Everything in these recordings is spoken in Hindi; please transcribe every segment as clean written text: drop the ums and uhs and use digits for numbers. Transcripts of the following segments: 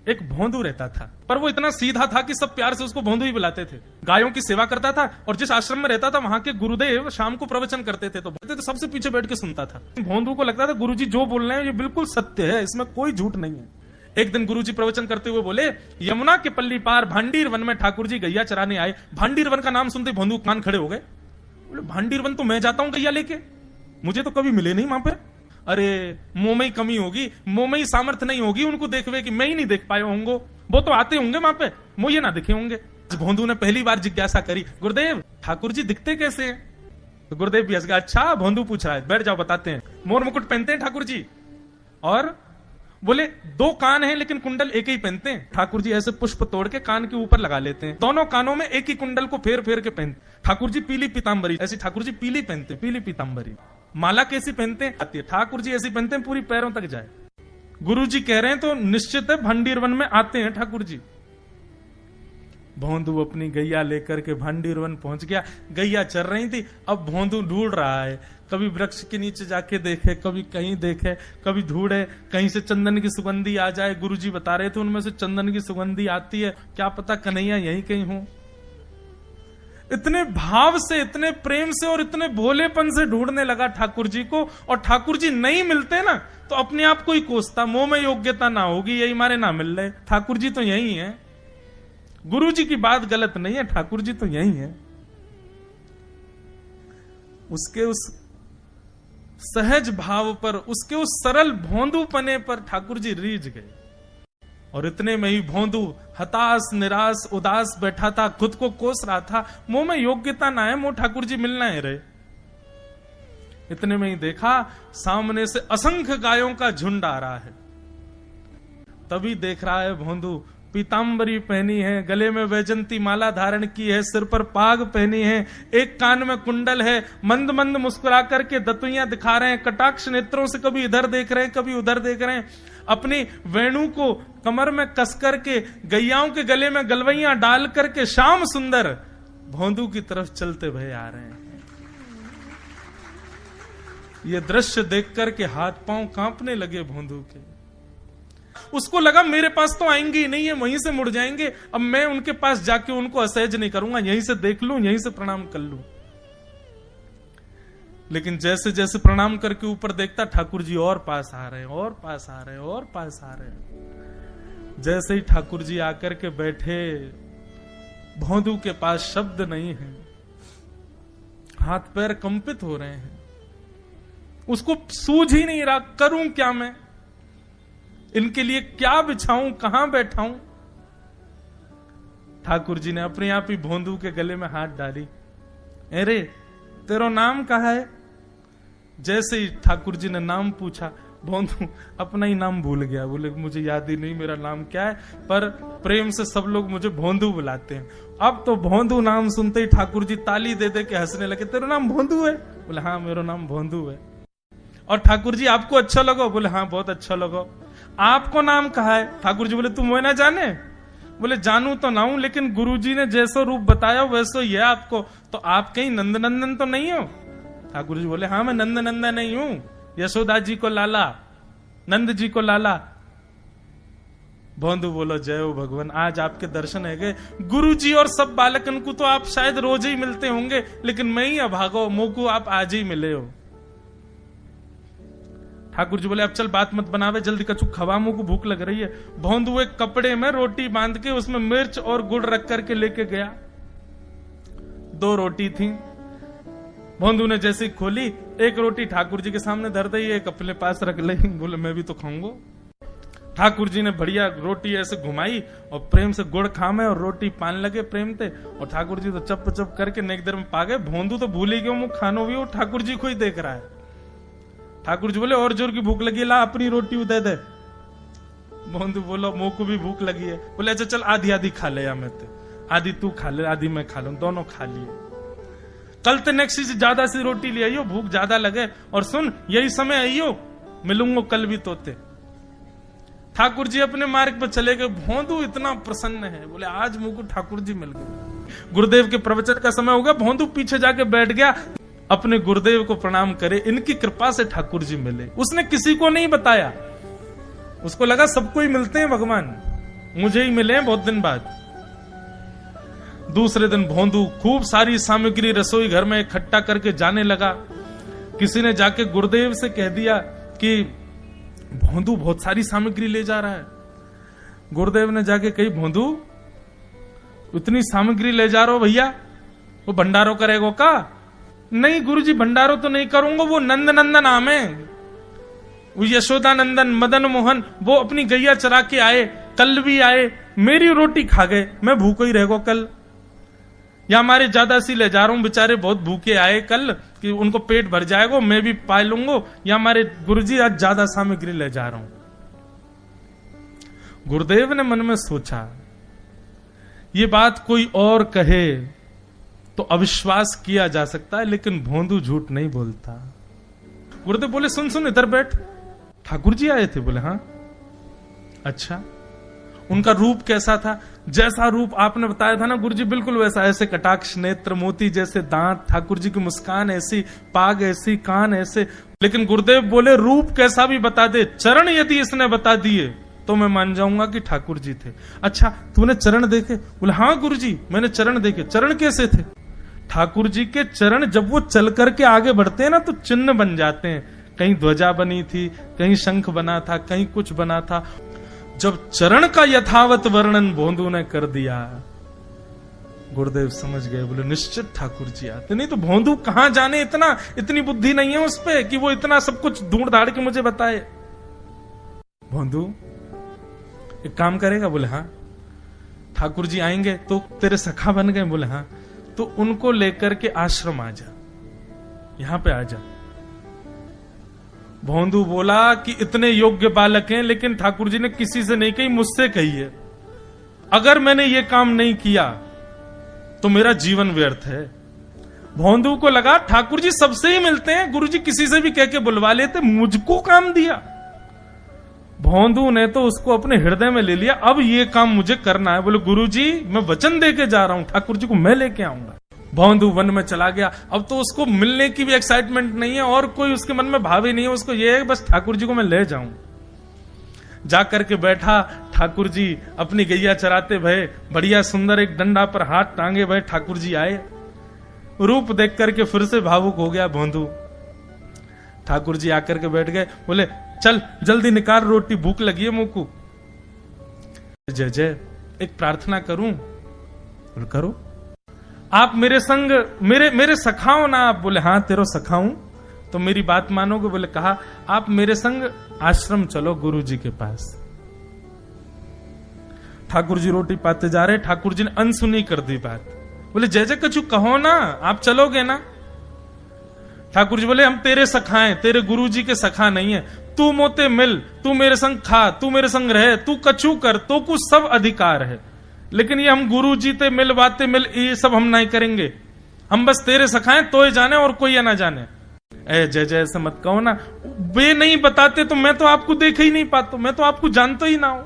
एक भोंदू रहता था, पर वो इतना सीधा था कि सब प्यार से उसको भोंदू ही बुलाते थे। गायों की सेवा करता था और जिस आश्रम में रहता था वहां के गुरुदेव शाम को प्रवचन करते थे तो सबसे पीछे बैठ के सुनता था। भोंदू को लगता था गुरुजी जो बोल रहे हैं ये बिल्कुल सत्य है, इसमें कोई झूठ नहीं है। एक दिन गुरुजी प्रवचन करते हुए बोले, यमुना के पल्ली पार भांडीर वन में ठाकुर जी गैया चराने आए। भांडीर वन का नाम सुनते भोंदू कान खड़े हो गए। बोले भांडीर वन तो मैं जाता हूं गैया लेके, मुझे तो कभी मिले नहीं वहां पे। अरे मुंह में ही कमी होगी, मुंह में ही सामर्थ्य नहीं होगी उनको देखवे कि मैं ही नहीं देख पाए होंगे, वो तो आते होंगे वहां पे, मुझे ना दिखे होंगे। भोंदू ने पहली बार जिज्ञासा करी, गुरुदेव ठाकुर जी दिखते कैसे हैं? तो गुरुदेव भी हंस गया, अच्छा भोंदू पूछ रहा है, बैठ जाओ बताते हैं। मोर मुकुट पहनते हैं ठाकुर जी, और बोले 2 कान हैं लेकिन कुंडल एक ही पहनते हैं। ठाकुर जी ऐसे पुष्प तोड़ के कान के ऊपर लगा लेते हैं, दोनों कानों में एक ही कुंडल को फेर फेर के पहनते। ठाकुर जी पीली पीतांबरी, ऐसी ठाकुर जी पीली पहनते, पीली पीतांबरी। माला कैसी पहनते हैं? आती है। ठाकुर जी ऐसी पहनते हैं पूरी पैरों तक जाए। गुरु जी कह रहे हैं तो निश्चित है भांडीर वन में आते हैं ठाकुर जी। भोंदू अपनी गैया लेकर के भांडीर वन पहुंच गया। गैया चल रही थी, अब भोंदू ढूंढ रहा है, कभी वृक्ष के नीचे जाके देखे, कभी कहीं देखे, कभी ढूंढे कहीं से चंदन की सुगंधी आ जाए। गुरुजी बता रहे थे उनमें से चंदन की सुगंधी आती है, क्या पता कन्हैया यहीं कहीं हो। इतने भाव से, इतने प्रेम से और इतने भोलेपन से ढूंढने लगा ठाकुर जी को, और ठाकुर जी नहीं मिलते ना तो अपने आप को ही कोसता, मुंह में योग्यता ना होगी यही मारे ना मिल रहे, ठाकुर जी तो यही है। गुरु जी की बात गलत नहीं है, ठाकुर जी तो यही है। उसके उस सहज भाव पर, उसके उस सरल भोंदूपने पर ठाकुर जी रीझ गए। और इतने में ही भोंदू हताश निराश उदास बैठा था, खुद को कोस रहा था, मुंह में योग्यता ना है, मुंह ठाकुर जी मिलना है रहे। इतने में ही देखा सामने से असंख्य गायों का झुंड आ रहा है। तभी देख रहा है भोंदू पीतांबरी पहनी है, गले में वैजंती माला धारण की है, सिर पर पाग पहनी है, एक कान में कुंडल है, मंद मंद मुस्कुरा करके दतुइयां दिखा रहे हैं, कटाक्ष नेत्रों से कभी इधर देख रहे हैं कभी उधर देख रहे हैं, अपनी वेणु को कमर में कस करके गैयाओं के गले में गलवैयां डाल करके श्याम सुंदर भोंदू की तरफ चलते भय आ रहे हैं। ये दृश्य देख करके हाथ पांव कांपने लगे भोंदू के। उसको लगा मेरे पास तो आएंगे ही नहीं है, वहीं से मुड़ जाएंगे, अब मैं उनके पास जाके उनको असहज नहीं करूंगा, यहीं से देख लूं, यहीं से प्रणाम कर लूं। लेकिन जैसे जैसे प्रणाम करके ऊपर देखता ठाकुर जी और पास आ रहे हैं, और पास आ रहे हैं, और पास आ रहे हैं। जैसे ही ठाकुर जी आकर के बैठे, भोंदू के पास शब्द नहीं है, हाथ पैर कंपित हो रहे हैं, उसको सूझ ही नहीं रहा करूं क्या मैं, इनके लिए क्या बिछाऊं, कहां बैठाऊं। ठाकुर जी ने अपने आप ही भोंदू के गले में हाथ डाली, अरे तेरा नाम कहा है? जैसे ही ठाकुर जी ने नाम पूछा, भोंदू अपना ही नाम भूल गया, बोले मुझे याद ही नहीं मेरा नाम क्या है, पर प्रेम से सब लोग मुझे भोंदू बुलाते हैं। अब तो भोंदू नाम सुनते ही ठाकुर जी ताली दे दे के हंसने लगे, तेरा नाम भोंदू है? बोले हाँ मेरा नाम भोंदू है। और ठाकुर जी आपको अच्छा लगो? बोले हाँ बहुत अच्छा लगो। आपको नाम कहा है? ठाकुर जी बोले तुम वो ना जाने? बोले जानू तो ना हूं, लेकिन गुरुजी ने जैसा रूप बताया वैसा ही है आपको, तो आप कहीं नंद नंदन तो नहीं हो? ठाकुर जी बोले हाँ मैं नंद नंदन नहीं हूं, यशोदा जी को लाला, नंद जी को लाला। भोंदू बोलो जय हो भगवान, आज आपके दर्शन है गए। गुरु जी और सब बालकन को तो आप शायद रोज ही मिलते होंगे, लेकिन मैं ही अभागो, मोकू आप आज ही मिले हो। ठाकुर जी बोले अब चल बात मत बनावे, जल्दी कछु खवा, मुंह को भूख लग रही है। भोंदू एक कपड़े में रोटी बांध के उसमें मिर्च और गुड़ रख करके लेके गया। 2 रोटी थी। भोंदू ने जैसे खोली, एक रोटी ठाकुर जी के सामने धर दी, एक अपने पास रख ली, बोले मैं भी तो खाऊंगा। ठाकुर जी ने बढ़िया रोटी ऐसे घुमाई और प्रेम से गुड़ खामे और रोटी पान लगे प्रेम से, और ठाकुर जी तो चप चप करके नेक देर में पा गए। भोंदू तो भूल ही गयो, मुंह खानो भी हो, ठाकुर जी को ही देख रहा है। ठाकुर जी बोले और जोर की भूख लगी, ला अपनी रोटी दे दे। भोंदू बोलो मुंह को भी भूख लगी है। बोले अच्छा चल आधी आधी खा ले, या मैं ते आधी तू खा ले आधी मैं खा लूं, दोनों खा लिए। कल ते नेक्स्ट से ज्यादा सी रोटी ले आइयो, भूख ज्यादा लगे, और सुन यही समय आइयो, मिलूंगा कल भी तोते। ठाकुर जी अपने मार्ग पर चले गए। भोंदू इतना प्रसन्न है, बोले आज मुझको ठाकुर जी मिल गए। गुरुदेव के प्रवचन का समय हो गया, भोंदू पीछे जाके बैठ गया, अपने गुरुदेव को प्रणाम करे, इनकी कृपा से ठाकुर जी मिले। उसने किसी को नहीं बताया, उसको लगा सबको ही मिलते हैं भगवान, मुझे ही मिले बहुत दिन बाद। दूसरे दिन भोंदू खूब सारी सामग्री रसोई घर में इकट्ठा करके जाने लगा। किसी ने जाके गुरुदेव से कह दिया कि भोंदू बहुत सारी सामग्री ले जा रहा है। गुरुदेव ने जाके कही, भोंदू इतनी सामग्री ले जा रहा हो भैया, वो भंडारो करेगो का? नहीं गुरुजी, भंडारो तो नहीं करूंगा, वो नंद नंदन नाम है, वो यशोदा नंदन मदन मोहन, वो अपनी गैया चरा के आए, कल भी आए, मेरी रोटी खा गए, मैं भूखो ही रहेगो कल। या हमारे ज्यादा सी ले जा रहा हूं, बेचारे बहुत भूखे आए कल, कि उनको पेट भर जाएगा, मैं भी पा लूंगा। या हमारे गुरुजी आज ज्यादा सामग्री ले जा रहा हूं। गुरुदेव ने मन में सोचा, ये बात कोई और कहे तो अविश्वास किया जा सकता है, लेकिन भोंदू झूठ नहीं बोलता। गुरुदेव बोले, सुन सुन इधर बैठ, ठाकुर जी आए थे। बोले हाँ। अच्छा, उनका रूप कैसा था? जैसा रूप आपने बताया था ना गुरुजी, बिल्कुल वैसा, ऐसे कटाक्ष नेत्र, मोती जैसे दांत, ठाकुर जी की मुस्कान ऐसी, पाग ऐसी, कान ऐसे। लेकिन गुरुदेव बोले, रूप कैसा भी बता दे, चरण यदि इसने बता दिए तो मैं मान जाऊंगा कि ठाकुर जी थे। अच्छा, तूने चरण देखे? बोले हाँ गुरुजी, मैंने चरण देखे। चरण कैसे थे? ठाकुर जी के चरण जब वो चल करके आगे बढ़ते हैं ना, तो चिन्ह बन जाते हैं। कहीं ध्वजा बनी थी, कहीं शंख बना था, कहीं कुछ बना था। जब चरण का यथावत वर्णन भोंदू ने कर दिया, गुरुदेव समझ गए। बोले निश्चित ठाकुर जी आते। नहीं तो भोंदू कहां जाने, इतनी बुद्धि नहीं है उस पे कि वो इतना सब कुछ ढूंढ धाड़ के मुझे बताए। भोंदू एक काम करेगा? बोले हाँ। ठाकुर जी आएंगे तो तेरे सखा बन गए? बोले हाँ। तो उनको लेकर के आश्रम आ जा, यहां पे आ जा। भोंदू बोला कि इतने योग्य बालक हैं, लेकिन ठाकुर जी ने किसी से नहीं कही, मुझसे कही है। अगर मैंने ये काम नहीं किया तो मेरा जीवन व्यर्थ है। भोंदू को लगा ठाकुर जी सबसे ही मिलते हैं, गुरु जी किसी से भी कह के बुलवा लेते, मुझको काम दिया। भोंदू ने तो उसको अपने हृदय में ले लिया, अब ये काम मुझे करना है। बोले गुरुजी मैं वचन दे के जा रहा हूं, ठाकुर जी को मैं लेके आऊंगा। भोंदू वन में चला गया। अब तो उसको मिलने की भी एक्साइटमेंट नहीं है और कोई उसके मन में भाव ही नहीं है, उसको ये है बस ठाकुर जी को मैं ले जाऊं। जाकर के बैठा, ठाकुर जी अपनी गैया चराते भये, बढ़िया सुंदर एक डंडा पर हाथ टांगे भये ठाकुर जी आए। रूप देख करके फिर से भावुक हो गया भोंदू। ठाकुर जी आकर के बैठ गए। बोले चल जल्दी निकाल रोटी, भूख लगी है मुंह को। जय जय, एक प्रार्थना करूं? बोले करो। आप मेरे संग मेरे सखाओ ना आप? बोले हाँ तेरो सखाऊं, तो मेरी बात मानोगे? बोले कहा, आप मेरे संग आश्रम चलो गुरु जी के पास। ठाकुर जी रोटी पाते जा रहे, ठाकुर जी ने अनसुनी कर दी बात। बोले जय जय कछु कहो ना, आप चलोगे ना? ठाकुर जी बोले हम तेरे सखा हैं, तेरे गुरु जी के सखा नहीं है। तू मोते मिल, तू मेरे संग खा, तू मेरे संग रहे, तू कछु कर, तो कुछ सब अधिकार है, लेकिन ये हम गुरु जी ते मिल बातें मिल ये सब हम नहीं करेंगे। हम बस तेरे सखाएं, तो ही जाने और कोई ना जाने। ए जय जय ऐसे मत कहो ना, वे नहीं बताते तो मैं तो आपको देख ही नहीं पाता, मैं तो आपको जानता ही ना हूं।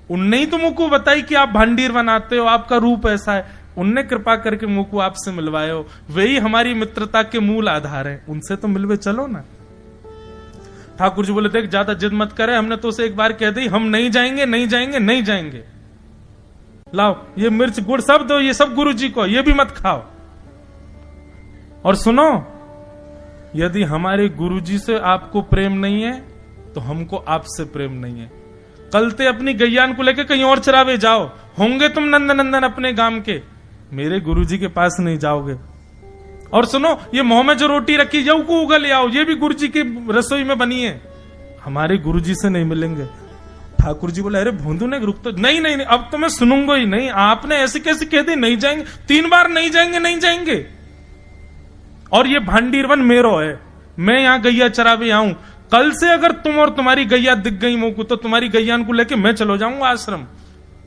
उनने ही तो मुझको बताई कि आप भांडीर बनाते हो, आपका रूप ऐसा है, उनने कृपा करके मुझको आपसे मिलवाए हो, वही हमारी मित्रता के मूल आधार है, उनसे तो मिलवे चलो ना। ठाकुर जी बोले देख ज्यादा जिद मत करे, हमने तो उसे एक बार कह दी हम नहीं जाएंगे नहीं जाएंगे नहीं जाएंगे। लाओ ये मिर्च गुड़ सब दो, ये सब गुरु जी को, ये भी मत खाओ। और सुनो, यदि हमारे गुरु जी से आपको प्रेम नहीं है तो हमको आपसे प्रेम नहीं है। कलते अपनी गैयान को लेके कहीं और चरावे जाओ, होंगे तुम नंदन नंदन अपने गांव के, मेरे गुरुजी के पास नहीं जाओगे। और सुनो, ये मुंह में जो रोटी रखी जाओ को उगल ले आओ, ये भी गुरुजी की रसोई में बनी है, हमारे गुरुजी से नहीं मिलेंगे। ठाकुर जी बोले अरे भोंदू ने रुक तो नहीं, नहीं नहीं अब तो मैं सुनूंगा ही नहीं, आपने ऐसे कैसे कह दी नहीं जाएंगे, 3 बार नहीं जाएंगे नहीं जाएंगे। और ये भांडीरवन मेरो है, मैं यहां गैया चरावे आऊं, कल से अगर तुम और तुम्हारी गैया दिख गई मुंह को तो तुम्हारी गैयान को लेके मैं चलो जाऊंगा आश्रम,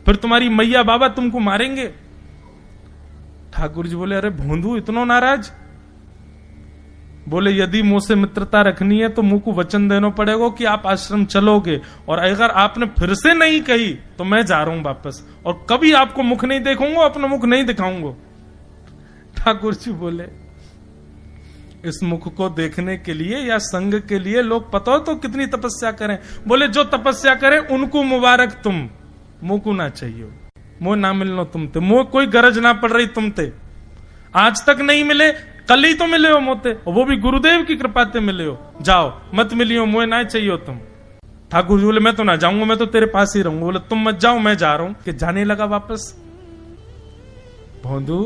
फिर तुम्हारी मैया बाबा तुमको मारेंगे। ठाकुर जी बोले अरे भोंदू इतना नाराज? बोले यदि मुझसे मित्रता रखनी है तो मुंह को वचन देना पड़ेगा कि आप आश्रम चलोगे, और अगर आपने फिर से नहीं कही तो मैं जा रहा हूं वापस, और कभी आपको मुख नहीं देखूंगा, अपना मुख नहीं दिखाऊंगा। ठाकुर जी बोले इस मुख को देखने के लिए या संग के लिए लोग पता हो तो कितनी तपस्या करें। बोले जो तपस्या करें उनको मुबारक तुम, मोको ना चाहिए, मो ना मिलनो तुमते, मो कोई गरज ना पड़ रही तुमते, आज तक नहीं मिले, कल ही तो मिले हो मोते, और वो भी गुरुदेव की कृपा से मिले हो, जाओ मत मिलियो, मोए ना चाहिए तुम। ठाकुर जी बोले मैं तो ना जाऊंगा, मैं तो तेरे पास ही रहूंगा। बोले तुम मत जाओ, मैं जा रहा हूं। कि जाने लगा वापस। भोंदू,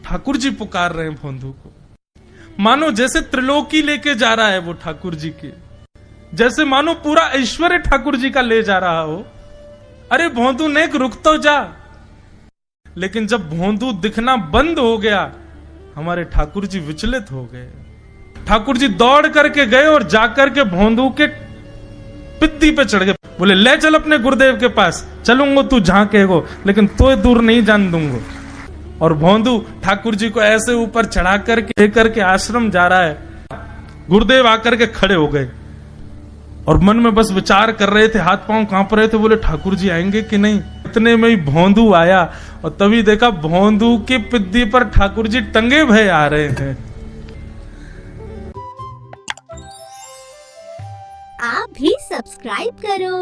ठाकुर जी पुकार रहे हैं भोंदू को, मानो जैसे त्रिलोकी लेके जा रहा है वो ठाकुर जी के, जैसे मानो पूरा ऐश्वर्य ठाकुर जी का ले जा रहा हो। अरे भोंदू ने रुक तो जा। लेकिन जब भोंदू दिखना बंद हो गया, हमारे ठाकुर जी विचलित हो गए। ठाकुर जी दौड़ करके गए और जाकर के भोंदू के पित्ती पे चढ़ गए। बोले ले चल अपने गुरुदेव के पास, चलूंगा तू जहां कहेगो, लेकिन तो दूर नहीं जान दूंगा। और भोंदू ठाकुर जी को ऐसे ऊपर चढ़ा करके लेकर के आश्रम जा रहा है। गुरुदेव आकर के खड़े हो गए और मन में बस विचार कर रहे थे, हाथ पांव कांप रहे थे। बोले ठाकुर जी आएंगे कि नहीं। इतने में ही भोंदू आया और तभी देखा भोंदू की पिद्दी पर ठाकुर जी टंगे भय आ रहे हैं। आप भी सब्सक्राइब करो।